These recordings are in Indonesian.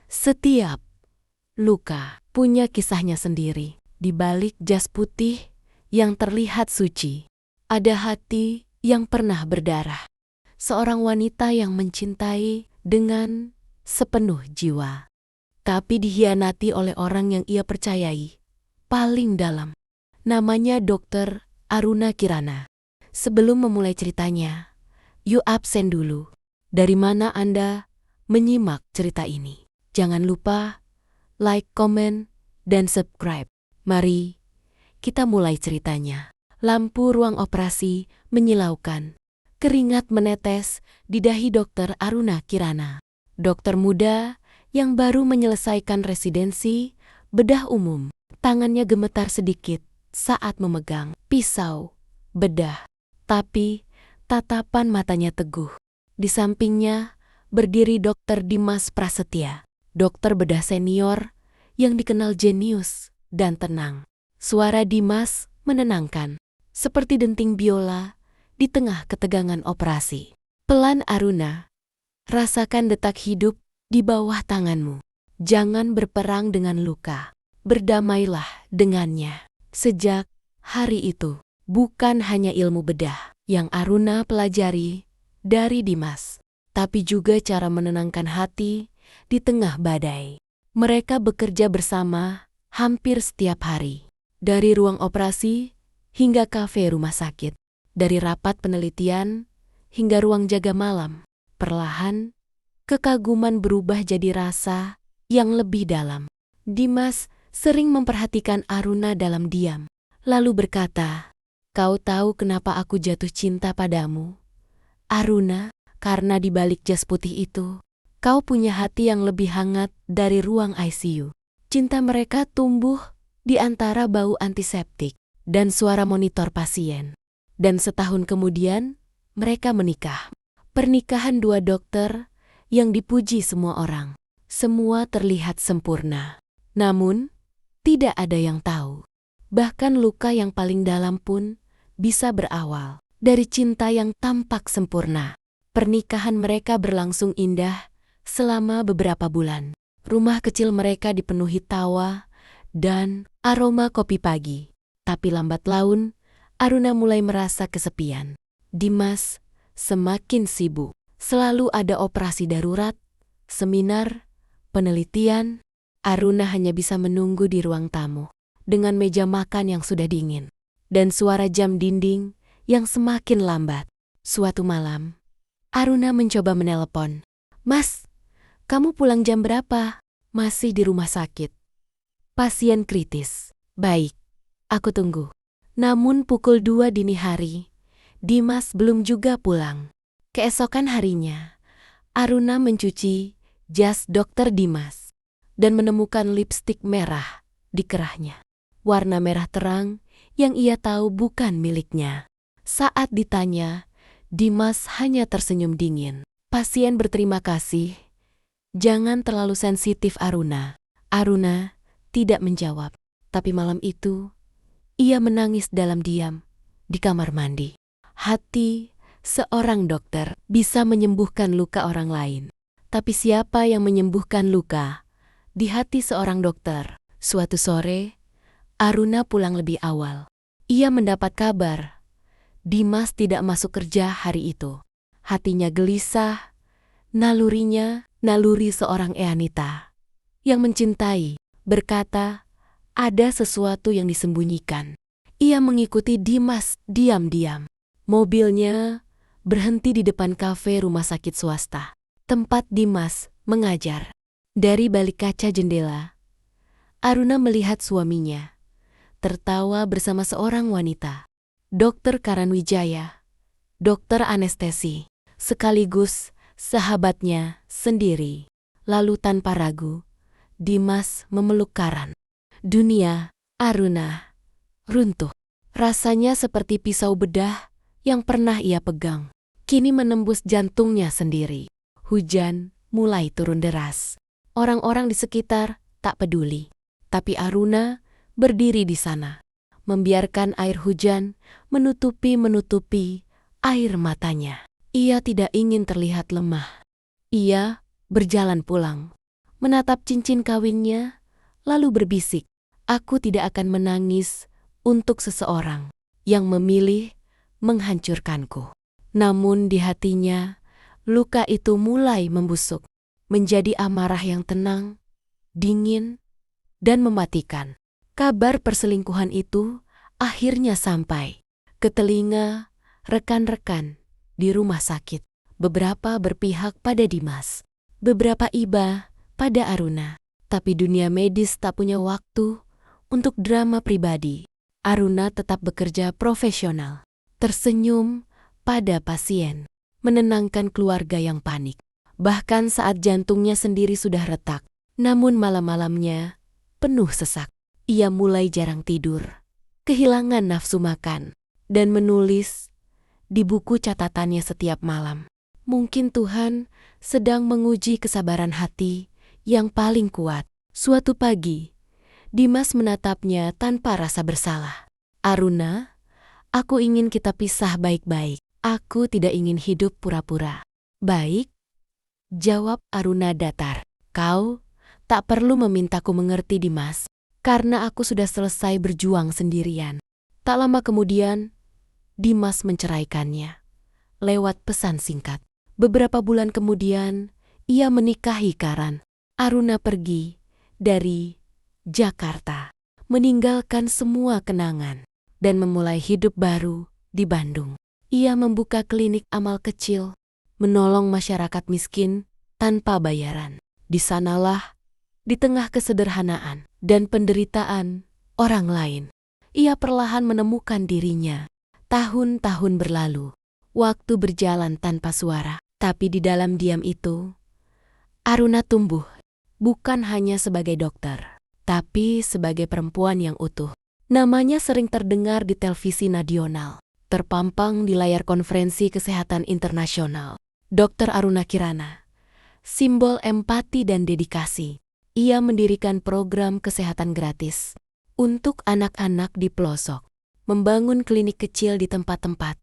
Setiap luka punya kisahnya sendiri. Di balik jas putih yang terlihat suci, ada hati yang pernah berdarah. Seorang wanita yang mencintai dengan sepenuh jiwa, tapi dihianati oleh orang yang ia percayai paling dalam. Namanya Dr. Aruna Kirana. Sebelum memulai ceritanya, yuk absen dulu. Dari mana Anda menyimak cerita ini? Jangan lupa like, komen, dan subscribe. Mari kita mulai ceritanya. Lampu ruang operasi menyilaukan. Keringat menetes di dahi Dr. Aruna Kirana. Dokter muda yang baru menyelesaikan residensi bedah umum. Tangannya gemetar sedikit saat memegang pisau bedah. Tapi tatapan matanya teguh. Di sampingnya berdiri Dr. Dimas Prasetya. Dokter bedah senior yang dikenal jenius dan tenang. Suara Dimas menenangkan, seperti denting biola di tengah ketegangan operasi. Pelan Aruna, rasakan detak hidup di bawah tanganmu. Jangan berperang dengan luka, berdamailah dengannya. Sejak hari itu, bukan hanya ilmu bedah yang Aruna pelajari dari Dimas, tapi juga cara menenangkan hati di tengah badai. Mereka bekerja bersama hampir setiap hari. Dari ruang operasi hingga kafe rumah sakit. Dari rapat penelitian hingga ruang jaga malam. Perlahan, kekaguman berubah jadi rasa yang lebih dalam. Dimas sering memperhatikan Aruna dalam diam. Lalu berkata, "Kau tahu kenapa aku jatuh cinta padamu, Aruna? Karena di balik jas putih itu, kau punya hati yang lebih hangat dari ruang ICU. Cinta mereka tumbuh di antara bau antiseptik dan suara monitor pasien. Dan setahun kemudian, mereka menikah. Pernikahan dua dokter yang dipuji semua orang. Semua terlihat sempurna. Namun, tidak ada yang tahu. Bahkan luka yang paling dalam pun bisa berawal dari cinta yang tampak sempurna. Pernikahan mereka berlangsung indah selama beberapa bulan. Rumah kecil mereka dipenuhi tawa dan aroma kopi pagi. Tapi lambat laun, Aruna mulai merasa kesepian. Dimas semakin sibuk. Selalu ada operasi darurat, seminar, penelitian. Aruna hanya bisa menunggu di ruang tamu, dengan meja makan yang sudah dingin, dan suara jam dinding yang semakin lambat. Suatu malam, Aruna mencoba menelepon. "Mas, kamu pulang jam berapa?" "Masih di rumah sakit. Pasien kritis." "Baik, aku tunggu." Namun pukul 2 dini hari, Dimas belum juga pulang. Keesokan harinya, Aruna mencuci jas dokter Dimas dan menemukan lipstik merah di kerahnya. Warna merah terang yang ia tahu bukan miliknya. Saat ditanya, Dimas hanya tersenyum dingin. "Pasien berterima kasih. Jangan terlalu sensitif, Aruna." Aruna tidak menjawab, tapi malam itu ia menangis dalam diam di kamar mandi. Hati seorang dokter bisa menyembuhkan luka orang lain, tapi siapa yang menyembuhkan luka di hati seorang dokter? Suatu sore, Aruna pulang lebih awal. Ia mendapat kabar Dimas tidak masuk kerja hari itu. Hatinya gelisah. Naluri seorang Eanita yang mencintai, berkata ada sesuatu yang disembunyikan. Ia mengikuti Dimas diam-diam. Mobilnya berhenti di depan kafe rumah sakit swasta, tempat Dimas mengajar. Dari balik kaca jendela, Aruna melihat suaminya tertawa bersama seorang wanita, Dokter Karanwijaya, dokter anestesi, sekaligus sahabatnya sendiri. Lalu tanpa ragu, Dimas memeluk Karan. Dunia Aruna runtuh. Rasanya seperti pisau bedah yang pernah ia pegang, kini menembus jantungnya sendiri. Hujan mulai turun deras. Orang-orang di sekitar tak peduli. Tapi Aruna berdiri di sana, membiarkan air hujan menutupi air matanya. Ia tidak ingin terlihat lemah. Ia berjalan pulang, menatap cincin kawinnya, lalu berbisik, "Aku tidak akan menangis untuk seseorang yang memilih menghancurkanku." Namun di hatinya, luka itu mulai membusuk, menjadi amarah yang tenang, dingin, dan mematikan. Kabar perselingkuhan itu akhirnya sampai ke telinga rekan-rekan di rumah sakit. Beberapa berpihak pada Dimas, beberapa iba pada Aruna. Tapi dunia medis tak punya waktu untuk drama pribadi. Aruna tetap bekerja profesional, tersenyum pada pasien, menenangkan keluarga yang panik. Bahkan saat jantungnya sendiri sudah retak, namun malam-malamnya penuh sesak. Ia mulai jarang tidur, kehilangan nafsu makan, dan menulis di buku catatannya setiap malam. Mungkin Tuhan sedang menguji kesabaran hati yang paling kuat. Suatu pagi, Dimas menatapnya tanpa rasa bersalah. "Aruna, aku ingin kita pisah baik-baik. Aku tidak ingin hidup pura-pura." "Baik," jawab Aruna datar. "Kau tak perlu memintaku mengerti, Dimas, karena aku sudah selesai berjuang sendirian." Tak lama kemudian, Dimas menceraikannya lewat pesan singkat. Beberapa bulan kemudian, ia menikahi Karan. Aruna pergi dari Jakarta, meninggalkan semua kenangan, dan memulai hidup baru di Bandung. Ia membuka klinik amal kecil, menolong masyarakat miskin tanpa bayaran. Di sanalah, di tengah kesederhanaan dan penderitaan orang lain, ia perlahan menemukan dirinya. Tahun-tahun berlalu, waktu berjalan tanpa suara, tapi di dalam diam itu, Aruna tumbuh, bukan hanya sebagai dokter, tapi sebagai perempuan yang utuh. Namanya sering terdengar di televisi nasional, terpampang di layar konferensi kesehatan internasional. Dr. Aruna Kirana, simbol empati dan dedikasi. Ia mendirikan program kesehatan gratis untuk anak-anak di pelosok, membangun klinik kecil di tempat-tempat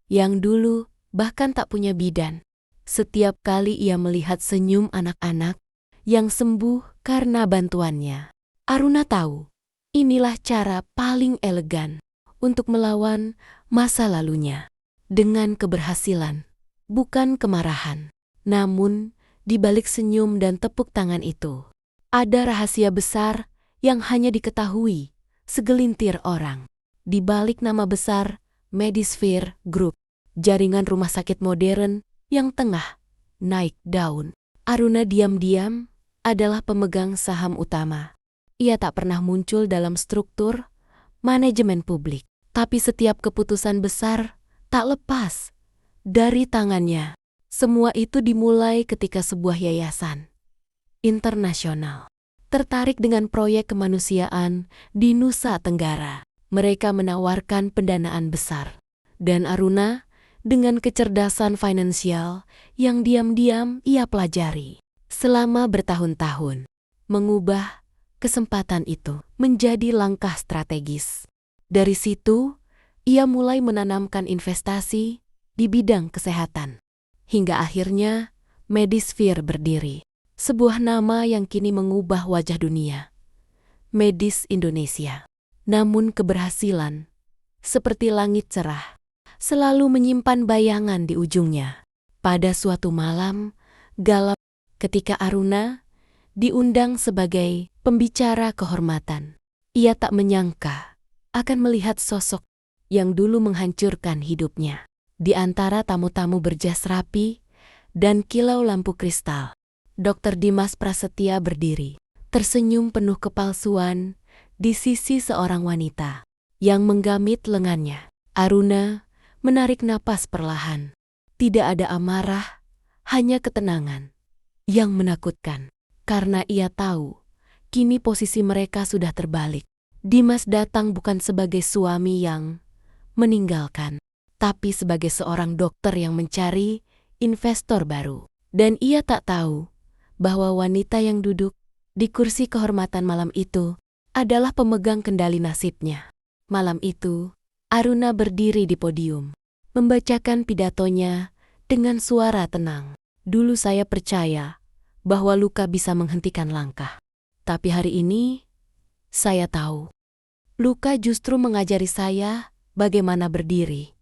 yang dulu bahkan tak punya bidan. Setiap kali ia melihat senyum anak-anak yang sembuh karena bantuannya, Aruna tahu inilah cara paling elegan untuk melawan masa lalunya. Dengan keberhasilan, bukan kemarahan. Namun, di balik senyum dan tepuk tangan itu, ada rahasia besar yang hanya diketahui segelintir orang. Di balik nama besar Medisphere Group, jaringan rumah sakit modern yang tengah naik daun, Aruna diam-diam adalah pemegang saham utama. Ia tak pernah muncul dalam struktur manajemen publik, tapi setiap keputusan besar tak lepas dari tangannya. Semua itu dimulai ketika sebuah yayasan internasional tertarik dengan proyek kemanusiaan di Nusa Tenggara. Mereka menawarkan pendanaan besar, dan Aruna dengan kecerdasan finansial yang diam-diam ia pelajari selama bertahun-tahun, mengubah kesempatan itu menjadi langkah strategis. Dari situ, ia mulai menanamkan investasi di bidang kesehatan, hingga akhirnya Medisphere berdiri. Sebuah nama yang kini mengubah wajah dunia, Medis Indonesia. Namun keberhasilan, seperti langit cerah, selalu menyimpan bayangan di ujungnya. Pada suatu malam gelap, ketika Aruna diundang sebagai pembicara kehormatan, ia tak menyangka akan melihat sosok yang dulu menghancurkan hidupnya. Di antara tamu-tamu berjas rapi dan kilau lampu kristal, Dr. Dimas Prasetya berdiri, tersenyum penuh kepalsuan di sisi seorang wanita yang menggamit lengannya. Aruna menarik napas perlahan. Tidak ada amarah, hanya ketenangan yang menakutkan. Karena ia tahu, kini posisi mereka sudah terbalik. Dimas datang bukan sebagai suami yang meninggalkan, tapi sebagai seorang dokter yang mencari investor baru. Dan ia tak tahu bahwa wanita yang duduk di kursi kehormatan malam itu adalah pemegang kendali nasibnya. Malam itu, Aruna berdiri di podium, membacakan pidatonya dengan suara tenang. "Dulu saya percaya bahwa luka bisa menghentikan langkah. Tapi hari ini, saya tahu. Luka justru mengajari saya bagaimana berdiri.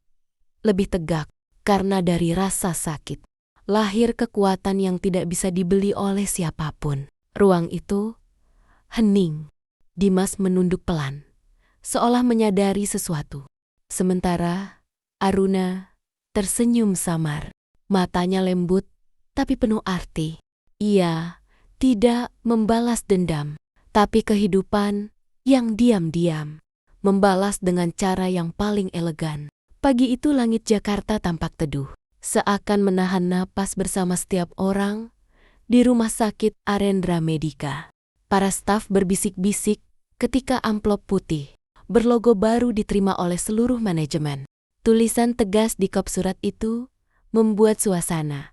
Lebih tegak, karena dari rasa sakit lahir kekuatan yang tidak bisa dibeli oleh siapapun. Ruang itu hening. Dimas menunduk pelan, seolah menyadari sesuatu. Sementara Aruna tersenyum samar. Matanya lembut, tapi penuh arti. Ia tidak membalas dendam, tapi kehidupan yang diam-diam membalas dengan cara yang paling elegan. Pagi itu langit Jakarta tampak teduh, seakan menahan napas bersama setiap orang di rumah sakit Arendra Medika. Para staf berbisik-bisik ketika amplop putih berlogo baru diterima oleh seluruh manajemen. Tulisan tegas di kop surat itu membuat suasana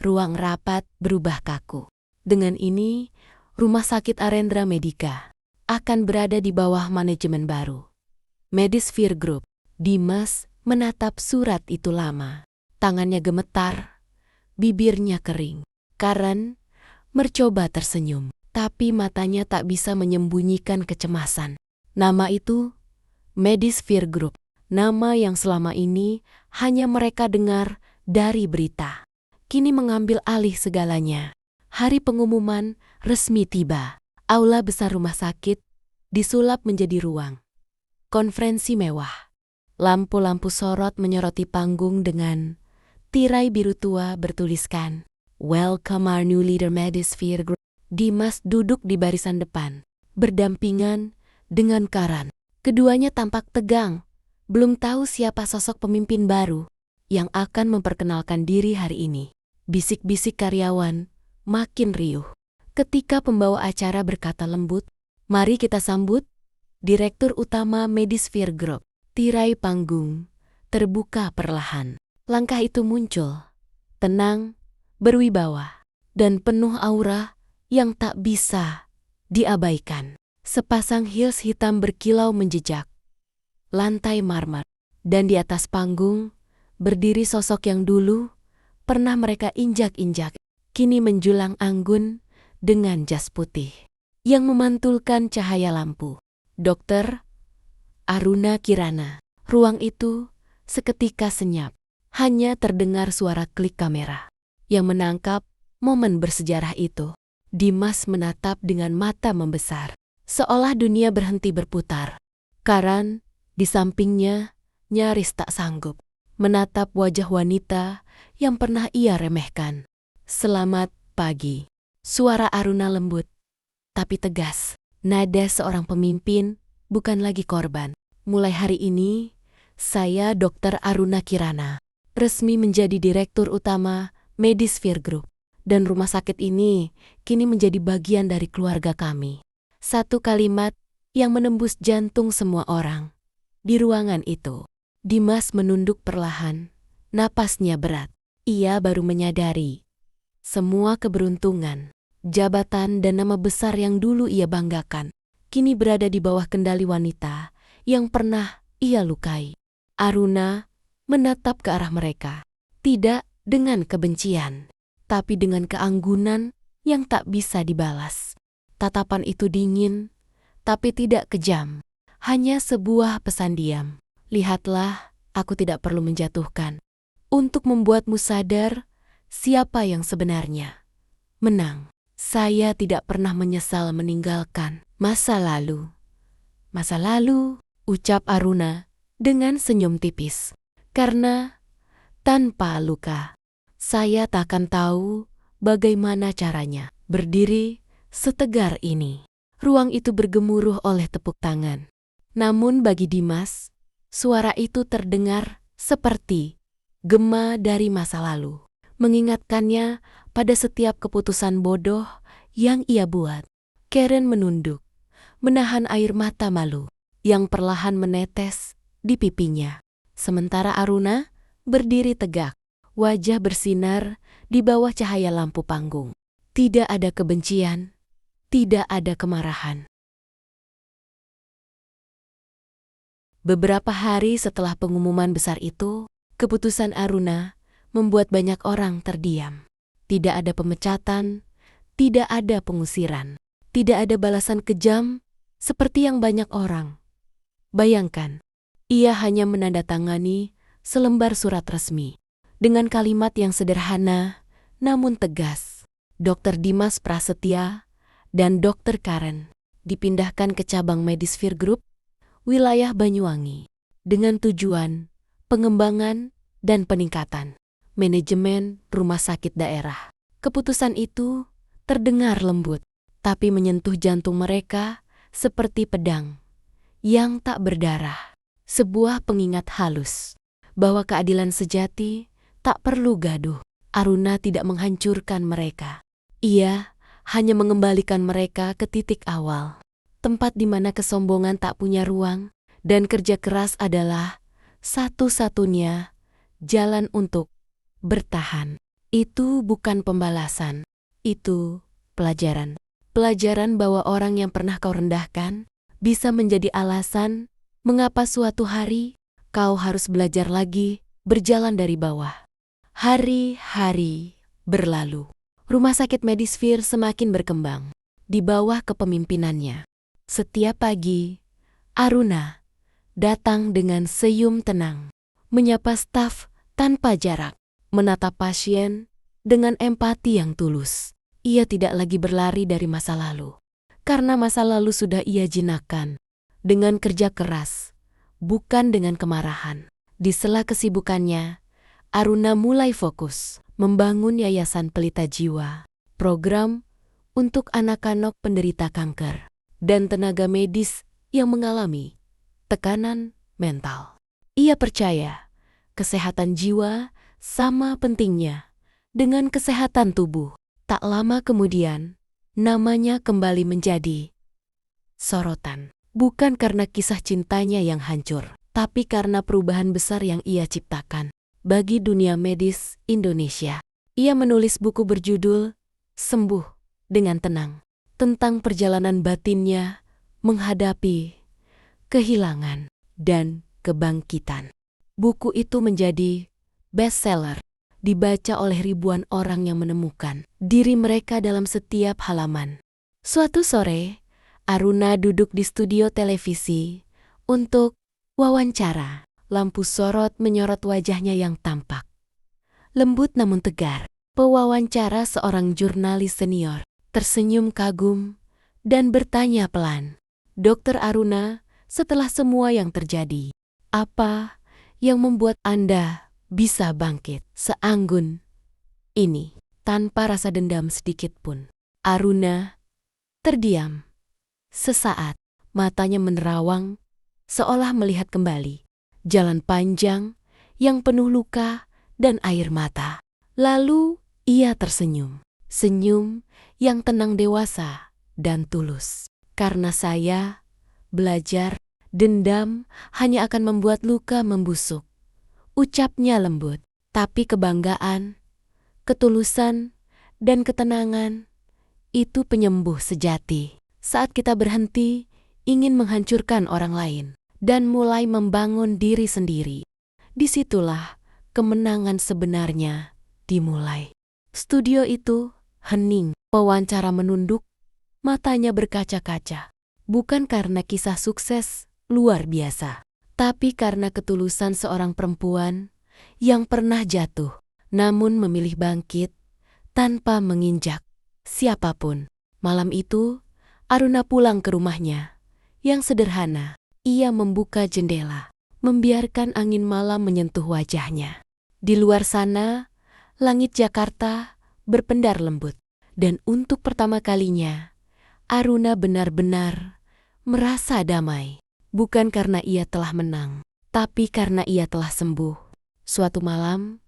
ruang rapat berubah kaku. Dengan ini, rumah sakit Arendra Medika akan berada di bawah manajemen baru, Medisphere Group. Dimas menatap surat itu lama. Tangannya gemetar, bibirnya kering. Karen mencoba tersenyum, tapi matanya tak bisa menyembunyikan kecemasan. Nama itu, Medisphere Group, nama yang selama ini hanya mereka dengar dari berita, kini mengambil alih segalanya. Hari pengumuman resmi tiba. Aula besar rumah sakit disulap menjadi ruang konferensi mewah. Lampu-lampu sorot menyoroti panggung dengan tirai biru tua bertuliskan, "Welcome our new leader Medisphere Group." Dimas duduk di barisan depan, berdampingan dengan Karen. Keduanya tampak tegang, belum tahu siapa sosok pemimpin baru yang akan memperkenalkan diri hari ini. Bisik-bisik karyawan makin riuh. Ketika pembawa acara berkata lembut, "Mari kita sambut Direktur Utama Medisphere Group." Tirai panggung terbuka perlahan. Langkah itu muncul, tenang, berwibawa, dan penuh aura yang tak bisa diabaikan. Sepasang heels hitam berkilau menjejak lantai marmer, dan di atas panggung berdiri sosok yang dulu pernah mereka injak-injak, kini menjulang anggun dengan jas putih yang memantulkan cahaya lampu. Dokter Aruna Kirana. Ruang itu seketika senyap. Hanya terdengar suara klik kamera yang menangkap momen bersejarah itu. Dimas menatap dengan mata membesar, seolah dunia berhenti berputar. Karen di sampingnya nyaris tak sanggup menatap wajah wanita yang pernah ia remehkan. "Selamat pagi." Suara Aruna lembut, tapi tegas. Nada seorang pemimpin, bukan lagi korban. "Mulai hari ini, saya Dr. Aruna Kirana, resmi menjadi Direktur Utama Medisphere Group. Dan rumah sakit ini kini menjadi bagian dari keluarga kami." Satu kalimat yang menembus jantung semua orang di ruangan itu. Dimas menunduk perlahan, napasnya berat. Ia baru menyadari semua keberuntungan, jabatan dan nama besar yang dulu ia banggakan kini berada di bawah kendali wanita yang pernah ia lukai. Aruna menatap ke arah mereka, tidak dengan kebencian, tapi dengan keanggunan yang tak bisa dibalas. Tatapan itu dingin, tapi tidak kejam. Hanya sebuah pesan diam. "Lihatlah, aku tidak perlu menjatuhkan untuk membuatmu sadar siapa yang sebenarnya menang. Saya tidak pernah menyesal meninggalkan masa lalu." "Masa lalu," ucap Aruna dengan senyum tipis. "Karena tanpa luka, saya tak akan tahu bagaimana caranya berdiri setegar ini." Ruang itu bergemuruh oleh tepuk tangan. Namun bagi Dimas, suara itu terdengar seperti gema dari masa lalu, mengingatkannya pada setiap keputusan bodoh yang ia buat. Karen menunduk, menahan air mata malu yang perlahan menetes di pipinya. Sementara Aruna berdiri tegak, wajah bersinar di bawah cahaya lampu panggung. Tidak ada kebencian, tidak ada kemarahan. Beberapa hari setelah pengumuman besar itu, keputusan Aruna membuat banyak orang terdiam. Tidak ada pemecatan, Tidak ada pengusiran. Tidak ada balasan kejam seperti yang banyak orang. Bayangkan, ia hanya menandatangani selembar surat resmi dengan kalimat yang sederhana namun tegas. Dr. Dimas Prasetya dan Dr. Karen dipindahkan ke cabang medis Vir Group, wilayah Banyuwangi, dengan tujuan pengembangan dan peningkatan manajemen rumah sakit daerah. Keputusan itu terdengar lembut, tapi menyentuh jantung mereka seperti pedang yang tak berdarah. Sebuah pengingat halus bahwa keadilan sejati tak perlu gaduh. Aruna tidak menghancurkan mereka. Ia hanya mengembalikan mereka ke titik awal. Tempat di mana kesombongan tak punya ruang dan kerja keras adalah satu-satunya jalan untuk bertahan. Itu bukan pembalasan. Itu pelajaran. Pelajaran bahwa orang yang pernah kau rendahkan bisa menjadi alasan mengapa suatu hari kau harus belajar lagi berjalan dari bawah. Hari-hari berlalu. Rumah sakit medis Vir semakin berkembang di bawah kepemimpinannya. Setiap pagi, Aruna datang dengan senyum tenang, menyapa staf tanpa jarak, menatap pasien dengan empati yang tulus. Ia tidak lagi berlari dari masa lalu, karena masa lalu sudah ia jinakkan dengan kerja keras, bukan dengan kemarahan. Di sela kesibukannya, Aruna mulai fokus membangun Yayasan Pelita Jiwa, program untuk anak-anak penderita kanker, dan tenaga medis yang mengalami tekanan mental. Ia percaya kesehatan jiwa sama pentingnya dengan kesehatan tubuh. Tak lama kemudian, namanya kembali menjadi sorotan. Bukan karena kisah cintanya yang hancur, tapi karena perubahan besar yang ia ciptakan bagi dunia medis Indonesia. Ia menulis buku berjudul Sembuh dengan Tenang, tentang perjalanan batinnya menghadapi kehilangan dan kebangkitan. Buku itu menjadi bestseller, dibaca oleh ribuan orang yang menemukan diri mereka dalam setiap halaman. Suatu sore, Aruna duduk di studio televisi untuk wawancara. Lampu sorot menyorot wajahnya yang tampak lembut namun tegar. Pewawancara seorang jurnalis senior tersenyum kagum dan bertanya pelan, "Dokter Aruna, setelah semua yang terjadi, apa yang membuat Anda bisa bangkit seanggun ini?" Tanpa rasa dendam sedikit pun, Aruna terdiam. Sesaat, matanya menerawang seolah melihat kembali jalan panjang yang penuh luka dan air mata. Lalu ia tersenyum. Senyum yang tenang, dewasa, dan tulus. "Karena saya belajar, dendam hanya akan membuat luka membusuk," ucapnya lembut. Tapi kebanggaan, ketulusan, dan ketenangan itu penyembuh sejati. Saat kita berhenti ingin menghancurkan orang lain dan mulai membangun diri sendiri, disitulah kemenangan sebenarnya dimulai. Studio itu hening, pewawancara menunduk, matanya berkaca-kaca. Bukan karena kisah sukses luar biasa, tapi karena ketulusan seorang perempuan yang pernah jatuh, namun memilih bangkit tanpa menginjak siapapun. Malam itu, Aruna pulang ke rumahnya yang sederhana. Ia membuka jendela, membiarkan angin malam menyentuh wajahnya. Di luar sana, langit Jakarta berpendar lembut. Dan untuk pertama kalinya, Aruna benar-benar merasa damai. Bukan karena ia telah menang, tapi karena ia telah sembuh. Suatu malam,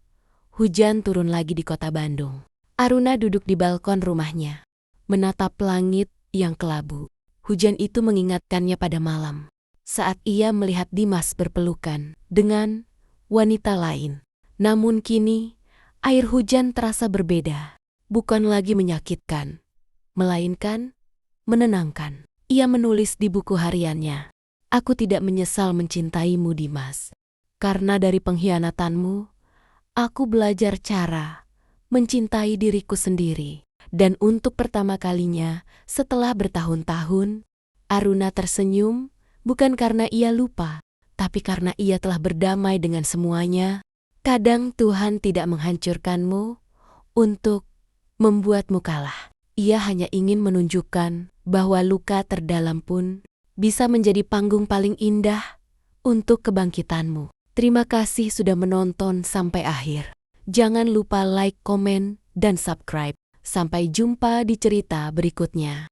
hujan turun lagi di kota Bandung. Aruna duduk di balkon rumahnya, menatap langit yang kelabu. Hujan itu mengingatkannya pada malam saat ia melihat Dimas berpelukan dengan wanita lain. Namun kini, air hujan terasa berbeda. Bukan lagi menyakitkan, melainkan menenangkan. Ia menulis di buku hariannya, "Aku tidak menyesal mencintaimu, Dimas. Karena dari pengkhianatanmu, aku belajar cara mencintai diriku sendiri." Dan untuk pertama kalinya, setelah bertahun-tahun, Aruna tersenyum, bukan karena ia lupa, tapi karena ia telah berdamai dengan semuanya. Kadang Tuhan tidak menghancurkanmu untuk membuatmu kalah. Ia hanya ingin menunjukkan bahwa luka terdalam pun bisa menjadi panggung paling indah untuk kebangkitanmu. Terima kasih sudah menonton sampai akhir. Jangan lupa like, komen, dan subscribe. Sampai jumpa di cerita berikutnya.